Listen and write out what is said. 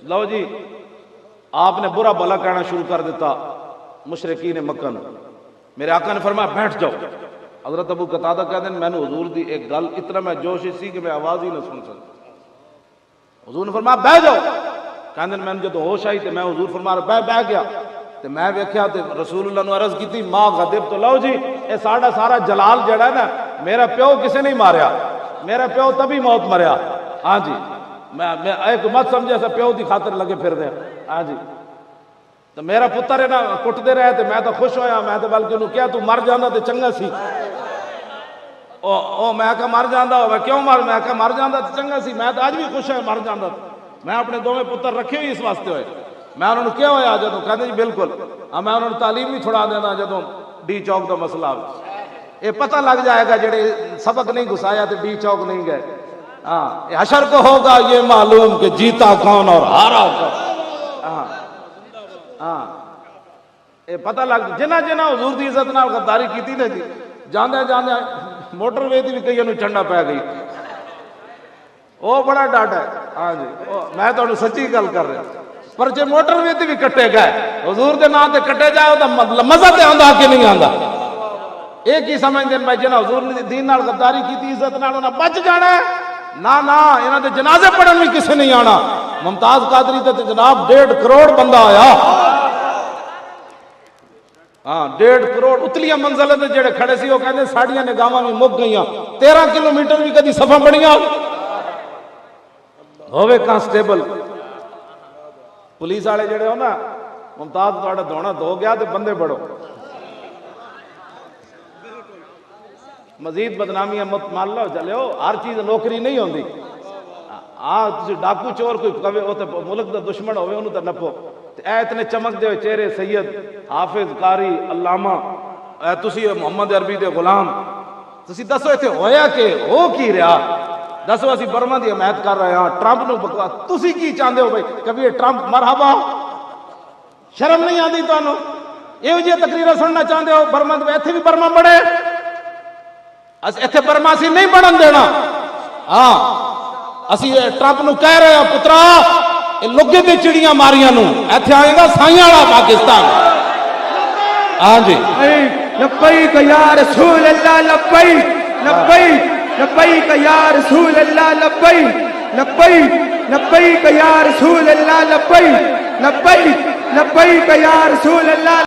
لو جی آپ نے برا بھلا کہنا شروع کر دیتا مشرکین مکہ نے. میرے آقا نے فرمایا بیٹھ جاؤ. حضرت ابو قتادہ کہتے ہیں میں نے حضور دی ایک گل اتنا میں جوش سی کہ میں آواز ہی نہ سن سکتا. حضور نے فرمایا بیٹھ جاؤ. کہتے ہیں میں نے جب ہوش آئی تو میں حضور فرما بہ گیا تو میں ویکھیا تو رسول اللہ نے عرض کی تھی ماں غضب. تو لو جی یہ سارا جلال جڑا ہے نا میرا پیو کسے نہیں ماریا, میرا پیو تبھی موت مریا. ہاں جی میں ایک مت سمجھے سا پیو دی خاطر لگے پھر دے. ہاں جی تو میرا پتر ہے نا کٹتے رہے تو میں تو خوش ہویا. میں تو بلکہ انہوں کیا تو مر جانا تو چنگا سی. میں کہا مر جانا ہو. میں کیوں میں کہا مر جانا تو چنگا سی. میں تو آج بھی خوش ہے مر جانا. میں اپنے دوویں پتر رکھے ہوئی اس واسطے ہوئے. میں انہوں نے کیا ہویا جدوں کہتے جی بالکل. میں انہوں نے تعلیم بھی چھڑا دینا جدوں ڈی چوک کا مسئلہ یہ پتہ لگ جائے گا جڑے سبق نہیں گھسایا تو ڈی چوک نہیں گئے. ہاں حشر کو ہوگا یہ معلوم کہ جیتا کون اور ہارا کون. ہاں یہ پتہ لگ جنہ حضور دی عزت نال غداری کیتی نا جی جاندے موٹر وے دی بھی کئی نوں چنڈا پی گئی. وہ بڑا ڈاٹ ہے. ہاں جی میں تو سچی گل کر رہا. پر جے موٹر وے تے بھی کٹے گئے حضور دے نام تے کٹے جائے تو مزہ تے آندا کہ نہیں آندا. ایک ہی سمجھدے میں جنہ حضور نے دین نال غداری کیتی عزت نال انہاں بچ جانا ہے. نہ انہاں دے جنازے پڑھن بھی کسے نہیں آنا. ممتاز قادری تے جناب 1.5 کروڑ بندہ آیا. ہاں 1.5 کروڑ اتلیاں منزلیں تے جڑے کھڑے سی وہ کہندے ساڈیاں نگاہاں بھی مک گئیاں. 13 کلومیٹر بھی کدی صفاں بڑیاں ہوے کانسٹیبل پولیس والے جڑے ہو نا ممتاز تہاڈا دھونا دھو گیا تے بندے بڑھو. مزید بدنامیاں مت مان لو چلو ہر چیز نوکری نہیں ہوندی. ہاں تسی ڈاکو چور کوئی کہے او تے ملک دا دشمن ہوے اونوں تے نپو. اے اتنے چمک دے ہوئے چہرے سید حافظ قاری علامہ اے تسی محمد عربی دے غلام تسی دسو ایتھے ہویا کہ ہو کی رہا. دسو اسی برما دی حمایت کر رہے ہاں ٹرمپ نو بکواس. تسی کی چاہندے ہو بھائی کبھی یہ ٹرمپ مرحبا شرم نہیں آندی تانوں یہ جی تقریریں سننا چاہندے ہو برما دے ایتھے بھی برما بڑھے ایتھے برما سی نہیں بڑھن دینا. ہاں اسی ٹرمپ نو کہہ رہے ہیں پترا یہ لگے دے چڑیاں ماریاں نو ایتھے آئے گا سائیاں والا پاکستان. ہاں جی لبیک یا رسول اللہ لبیک لبیک لبیک یا رسول اللہ لبیک لبیک لبیک یا رسول اللہ لبیک لبیک لبیک یا رسول اللہ.